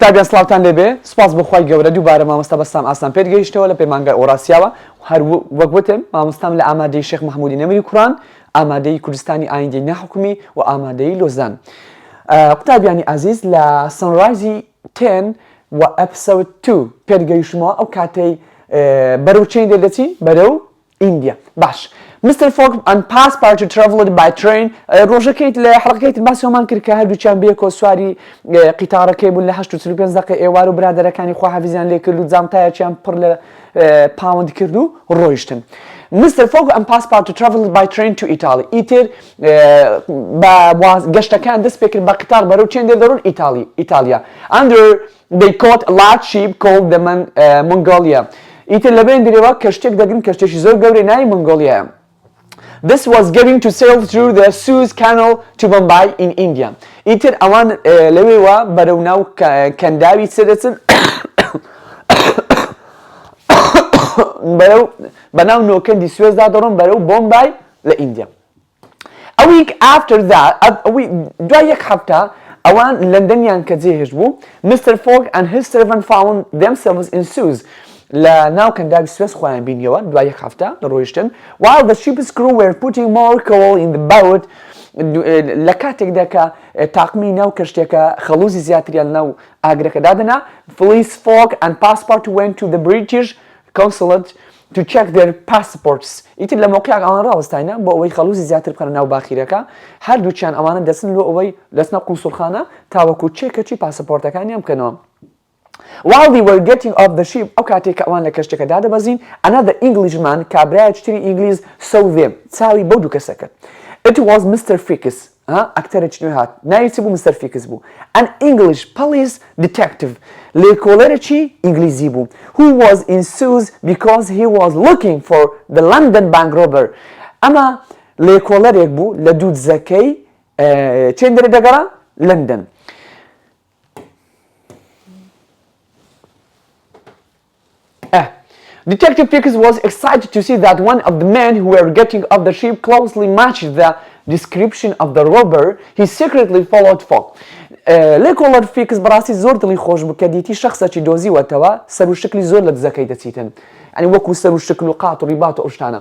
قوتابیان سلااوتان لێبێ سوپاس بەخوای گەورە دووبارە مامۆستا بەسام ئاسان پێگەیشتەوە لە پەیمانگای ئۆراسیاوە هەر وەک وتم مامۆستام لە ئامادەی شێخ مەحموودی نەمری کوڕان ئامادەی کوردستانی ئایندەی نەحکومی و ئامادەی لۆزان قوتابیانی عەزیز لە سەنڕایزی 10 و ئەپسۆد 2 پێگەیشتمەوە ئەو کاتەی بەرەو چین دەچین بەرەو ئیندیا باش Mr. Fogg and passport traveled by train ڕۆژەکەیت لە حەڵقەکەیت باسیۆمان کرد کە هەردووچیان بێکۆ سواری قیتارەکەی بوون لە 85 دقیقە ئێوار و برادەرەکانی خواحافیزیان لێ کرد و جامتایەکیان پڕ لە پاوند کرد و ڕۆیشتن Mr. Fogg and passport traveled by train to Italy ئیتر بە گەشتەکان دەست پێ کرد بە قیتار بەرەو چێن دەڕۆن ئیتالیا Under they caught a large ship called the Mongolia ئیتر لەبێن درێوە کەشتێک دەگرن کەشتێکی زۆر گەورەی ناوی مۆنگۆلیایە This was going to sail through the Suez Canal to Bombay in India. ئیتر ئەوان لەوێوە بەرەو ناو کەنداوی سەدەچن بەناو نۆکەندی سوێزدا دەڕۆن بەرەو بۆمبای لە ئیندیا. A week after that, دوای یەک هەفتە ئەوان لەندەنیان کە جێهێشت بوو Mr. Fogg and his servant found themselves in Suez. لە ناو کەنداوی سوێز خۆیان بینیەوە دوای یەک هەفتە ڕۆیشتن while the ship's crew were putting more coal in the boat لە کاتێکدا کە تاقمی ناو کەشتێکە خەڵوزی زیاتریان ناو ئاگرەکە دادنا Police Fogg and passport went to the British consulate to check their passports ئیتر لە مۆقعیان ئەوان ڕاوەستاینە بۆ ئەوەی خەڵوزی زیاتر بکەنە ناو باخیرەکە هەردووچیان ئەوانە دەچن لۆ ئەوەی دەچنە قونسوڵخانە تاوەکو چێکەچی پاسەپۆرتەکانیان بکەنەوە While they were getting off the ship ئەو کاتێک کە ئەوان لە کەشتێکە دادەبەزین another Englishman کابرایەکی تری ئینگلیز saw them چاوی بەو دوو کەسە کرد It was Mr. Fickes ئەکتەرێکی نوێ هات ناوی چی بوو Mr. Fickes بوو An English police detective لێکۆڵەرێکی ئینگلیزی بوو who was in Suez because he was looking for the London bank robber ئەمە لێکۆڵەرێک بوو لە دوو دزەکەی چێن دەرێ دەگەڕا لندن Detective Fickes was excited to see that one of the men who were getting off the ship closely matched the description of the robber. He secretly followed Fogg. لێکۆڵەر فیکس بەڕاستی زۆر دڵی خۆش بوو کە دیتی شەخسێکی دۆزیوەتەوە سەر و شکلی زۆر لە دزەکەی دەچیتن ئەنی وەکو سەر و شکل و قات و ڕیبات و ئەو شتانە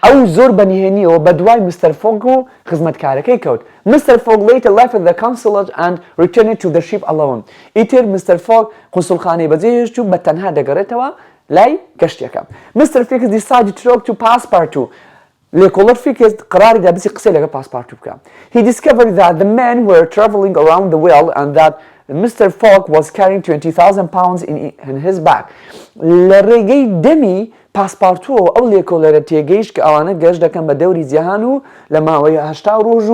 ئەو زۆر بەنهێنیەوە بە دوای Mr. Fogg و خزمەتکارەکەی کەوت Mr. Fogg later left the consulate and returned to the ship alone ئیتر Mr. Fogg قونسوڵخانەی بەجێهێشت و بە تەنها دەگەڕێتەوە لای کەشتێکە Mr. Fickes decided to talk to passepartout لێکۆڵەر Fickes قراری دا بچی قسەی لەگەڵ پاسپارتو بکە He discovered that the men were travelling around the world and that Mr. Fogg was carrying 20,000 pounds in his bag لە ڕێگەی دەمی پاسپارتووە ئەو لێکۆڵەرە تێگەیشت کە ئەوانە گەشت دەکەن بە دەوری جیهان و لە ماوەی 80 ڕۆژ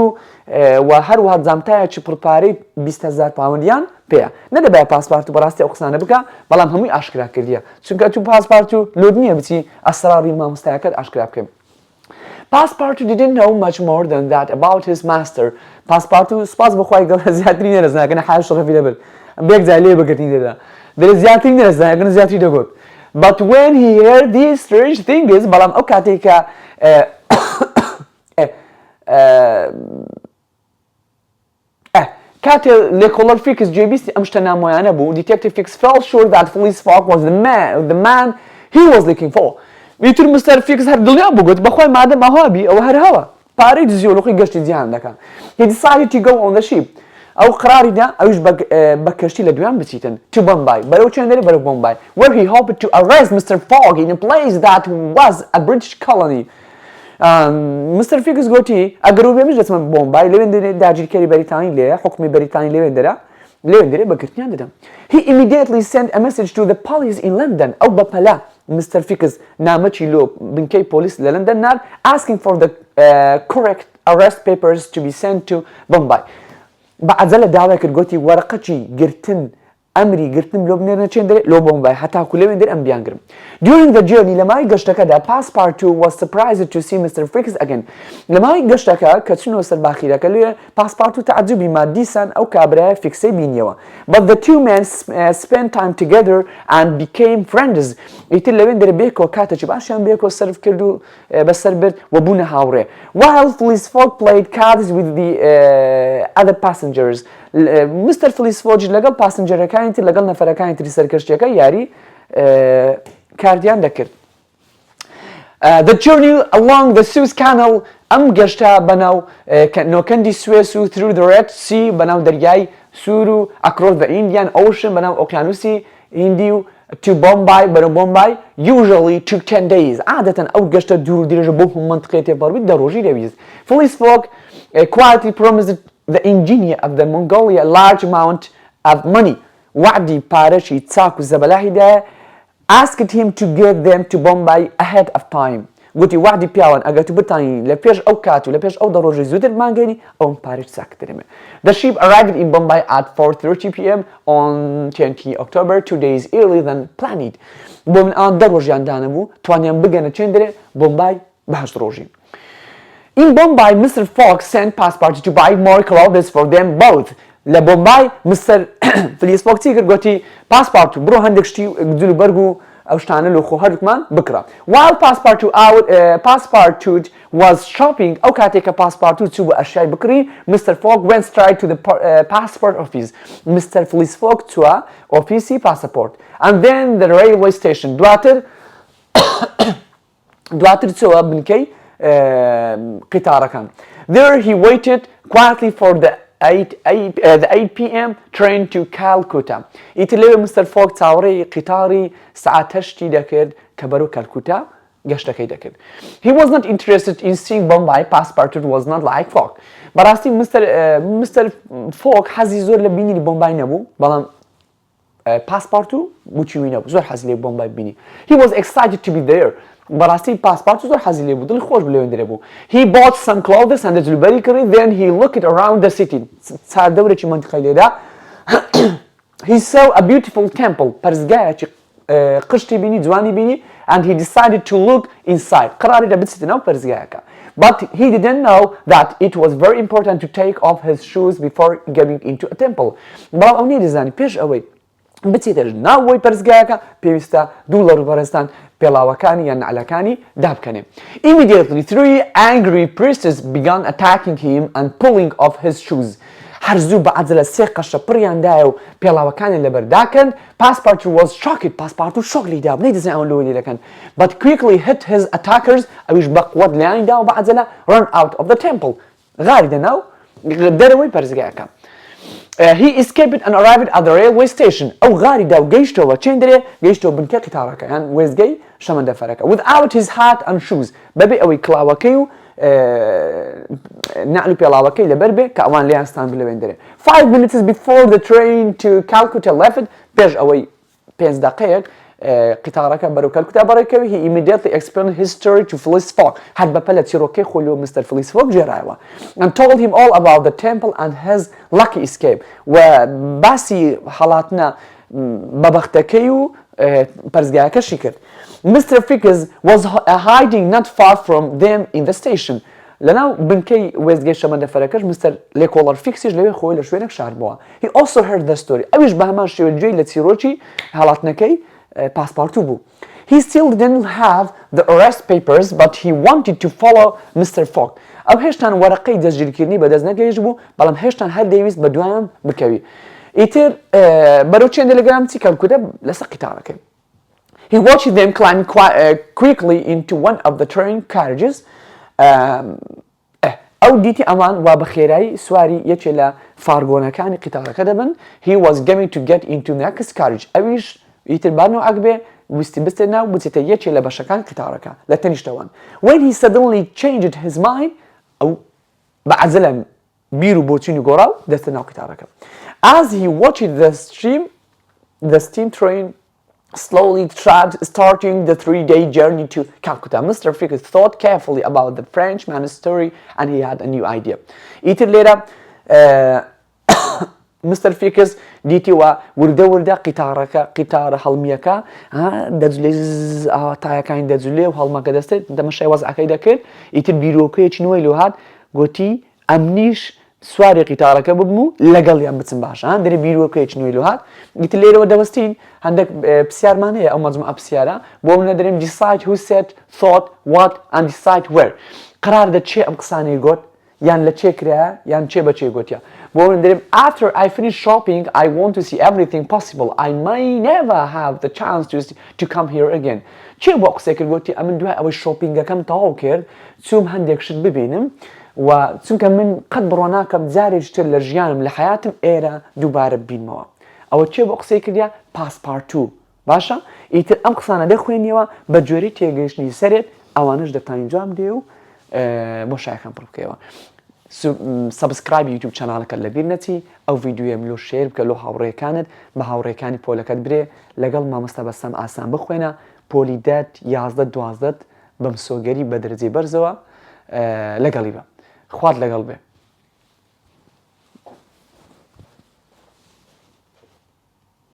و هەروەها جامتایەکی پڕپارەی 20,000 پاوندیان پێیە نەدەبێت پاسپارتو بەڕاستی ئەو قسانە بکە بەڵام هەمووی ئاشکرا کردیە چونکە تو پاسپارتو لۆ نییە بچی ئەسراری مامۆستایەکەت ئاشکرا بکەین Passepartout didn't know much more than that about his master. Passepartout سپاس بەخوای گەورە زیاتری نەدەزانێت حاج شەڕەفی دەبێت بێک جای لێ بگرنی دەدا دەرێت زیاتری نەدەزانێت زیاتری دەگوت But when he heard these strange things بەڵام ئەو کاتێک کە کاتێ لێکۆڵەر Fickes گوێبیستی ئەم شتە نامۆیانە بوو Detective Fickes felt sure that Police Fogg was the man he was looking for ئیتر Mr. Fickes هەر دڵنیا بوو گوت بەخوای مادەم ئەوابی ئەوە هەر هەوە پارەی دزیۆلۆخی گەشتی جیهان دەکەن He decided to go on the ship ئەو قراریدا ئەویش بە کەشتی لە دویان بچیتن to Bombay بەرەو چێندەری بەرەو Bombay where he hoped to arrest Mr. Fogg in a place that was a British colony Mr. Fickes گوتی ئەگەر و بێمیش دەچمە بۆمبای لەوێن دەرێ داگیرکەری بەریتانی لێرە حکومی بەریتانی لەوێن دەرێ بەگرتنیان دەدەم He immediately sent a message to the police in London ئەو بەپەلا Mr. Fickes نامەکی لۆ بنکەی پۆلیس لە لەندەن نار asking for the correct arrest papers to be sent to Bombay بەعەجەلە داوای کرد گوتی وەرەقەکی گرتن ئەمری گرتنم لۆ بنێرنە چێن دەرێ لۆ بۆمبای هەتاکو لەوێن دەرێ ئەم بیانگرم During the journey لە ماوەی گەشتەکەدا Passepartout was surprised to see Mr. Fickes again لە ماوەی گەشتەکە کە چونەوە سەر باخیرەکە لێ Passepartout تەعەجوبی ما دیسان ئەو کابرایە فیکسەی بینیەوە But the two men spent time together and became friends ئیتر لەوێن دەرێ بێکەوە کاتێکی باشیان بێکەوە سەرف کرد و بەسەر برد و بوونە هاوڕێ While Police Fogg played cards with the other passengers مستر فلیس فۆج لەگەڵ پاسنجەرەکانی تر لەگەڵ نەفەرەکانی تری سەرکەشتیەکە یاری کاردیان دەکرد. The journey along the Suez Canal گەشتە بەناو نۆکەندی سوێس و through the Red Sea بەناو دەریای سوور و across the Indian Ocean بەناو ئۆقیانوسی هیندی و to Bombay بەرەو Bombay usually took 10 days. عادەتەن ئەو گەشتە دوور درێژە بۆ منطقەی تێپەڕبووی دەڕۆژی دەویست. Felice Fogg quietly promised the engineer of the Mongolia a large amount of money. وعدی پارەشی چاک و زەبەلاهیدا asked him to get them to Bombay ahead of time. گوتی وعدی پیاوان ئەگەر تو بتانی لە پێش ئەو کات و لە پێش ئەو دەڕۆژی زووتر مانگەینی ئەوم پارێش چاکترمێ. The ship arrived in Bombay at 4:30 p.m. on 20 October 2 days earlier than planned. بۆ من ئەوان دەڕۆژیان دانەبوو توانیان بگەنە چێندرێ بۆمبای بەهەشت ڕۆژی. In Bombay, Mr. Fogg sent passepartout to buy more clothes for them both. لە بۆمبای مستەر فلیس فۆگ چی کرد گوتی پاسپارت بڕۆ هەندێک شتی جلوبەرگ و ئەو شتانە لە خۆ هەردووکمان بکڕە. While passepartout was shopping ئەو کاتێک کە پاسپارتوت چوو بە ئەشیای بکڕی Mr. Fogg went straight to the passport office. Mr. فلیس فۆگ چووە ئۆفیسی پاسەپۆرت and then the railway station دواتر چووە بنکەی قیتارەکان. There he waited quietly for the 8 p.m. train to Calcutta. ئیتر لێوێ مستەر فۆگ چاوەڕێی قیتاری سەعات 8 دەکرد کە بەرەو کەلکوتا گەشتەکەی دەکرد. He was not interested in seeing Bombay. Passepartout was not like Fogg. بەڕاستی مستەر فۆگ حەزی زۆر لە بینینی بۆمبای نەبوو بەڵام پاسپارتو بچووی نەبوو زۆر حەزی لێ بۆمبای بینی. He was excited to be there. بەڕاستی پاسپارت زۆر حەزی لێ بوو دڵی خۆش لێوێندرێ بوو. He bought some clothes and جلوبەری کڕی then he looked around the city. چاردەورێکی منتیقەی لێدا he saw a beautiful temple. پەرستگایەکی قشتی بینی جوانی بینی and he decided to look inside. قراری لە بچێتە ناو پەرستگایەکە. But he didn't know that it was very important to take off his shoes before going into a temple. بەڵام ئەو نێدەزانی پێش ئەوەی بچێتە ناوەوەی پەرستگایەکە پێویستە دوو لە ڕووبەرستان پێڵاوەکانی یان نعلەکانی دابکەنێ. Immediately 3 angry priests began attacking him and pulling off his shoes. هەرزوو بە عەجەلە 3 قەشە پڕیاندایە و پێڵاوەکانی لەبەرداکەن. Passepartout was shocked. پاسپارتوت شۆک لێی دا نەیدەزانێ ئەوە لەوەی لێ دەکەن. But quickly hit his attackers ئەویش بە قووەت لەیانی دا و بە عەجەلە run out of the temple. غاری دەناو دەرەوەی پەرستگایەکە. He escaped and arrived at the railway station. ئەو غاری دا و گەیشتەوە چێندرێ گەیشتەوە بنکە قیتارەکە یان وێزگەی شەمەندەفەرەکە. Without his hat and shoes بەبێ ئەوەی کڵاوەکەی و نعل و پێڵاوەکەی لەبەر بێ کە ئەوان لێیان ستان بلەوێندرێ. 5 minutes before the train to Calcutta left پێش ئەوەی 5 دقەیەک قیتارەکە بەرەو کەلکوتا بەڕێکەوی he immediately explained his story to Felice Fogg. هەر بەپە لە چیرۆکەی خۆی لەوە مستەر فلیس فۆگ گێڕایەوە and told him all about the temple and his lucky escape. و باسی هەڵاتنە بەبەختەکەی و پەرستگایەکەشی کرد. Mr. Figgis was hiding not far from them in the station. لەناو بنکەی وێزگەی شەمەندەفەرەکەش مستەر لێکۆڵەر فیکسیش لەوێ خۆی لە شوێنێک شاردبووە. He also heard the story. ئەویش بە هەمان شێوە گوێی لە چیرۆکی هەڵاتنەکەی پاسپارتوو بوو. He still didn't have the arrest papers but he wanted to follow Mr. Fogg. ئەو هێشتان وەرەقەی دەستگیرکردنی بەدەست نەگەیشت بوو بەڵام هێشتان هەر دەیویست بە دوایان بکەوی. ئیتر بەرەو چێندە لەگەرام چی کەلکوتە لەسەر قیتارەکەی. He watched them climb quickly into one of the train carriages. ئەو دیتی ئەمان وا بە خێرایی سواری یەکێ لە فارگۆنەکانی قیتارەکە دەبن. He was going to get into the next carriage. ئەویش ئیتر بانەوە ئەگبێ ویستی بستێ ناو بچێتە یەکێ لە بەشەکان قیتارەکە لە تەنیشتەوەن. When he suddenly changed his mind ئەو بە عەجەلە بیر و بۆچینی گۆڕا و دەستە ناو قیتارەکە. As he watched the steam train slowly starting the 3-day journey to Calcutta, Mr. Figgis thought carefully about the Frenchman's story and he had a new idea. ئیتر لێرە مستر فیکس دیتیوە وردە قیتارەکە قیتارە هەڵمیەکە دەجلێ تایەکانی دەجلێ و هەڵمەکە دەستێت دەمەشای وەزعەکەی دەکرد ئیتر بیرۆکەیەکی نوێی لۆ هات گوتی ئەمنیش سواری قیتارەکە ببم و لەگەڵیان بچم باشە دەرێ بیرۆکەیەکی نوێی لۆ هات ئیتر لێرەوە دەوەستین هەندێک پرسیارمان هەیە ئەو مەجموعە پرسیارە بۆ منە دەرێم decide who said, thought, what and decide where. قرار دە چێ ئەم قسانەی گوت یان لە چێکرا یان چێ بە چێ گوتیا بۆ من دەرێم after I finish shopping I want to see everything possible I may never have the chance to come here again چێ بۆ قسێکرد گوتی ئەمن دوای ئەوەی شۆپینگەکەم تەواو کرد چوم هەندێک شت ببینم و چونکە من قەت بڕۆ ناکەم جارێک تر لە ژیانم لە حیاتم ئێرە دووبارە ببینمەوە ئەوە چێ بۆ قسەی کردیا پاسپارتو باشە ئیتر ئەم قسانە دەخوێنیەوە بە جۆری تێگەیشتنی سەرێت ئەوانش دەتانی جواب دێ و بۆ شایەکەم پڕ بکەیەوە سبسکرایب یوتیوب چەناڵەکە لەبیر نەچی ئەو ڤیدیۆیەم لۆ شێر بکە لۆ هاوڕێکانت بە هاوڕێکانی پۆلەکەت برێ لەگەڵ مامۆستا بەسەم ئاسان بخوێنە پۆلی 10 11 12 بەم سۆگەری بە دەرەجەی بەرزەوە لەگەڵی بە خوارد لەگەڵ بێ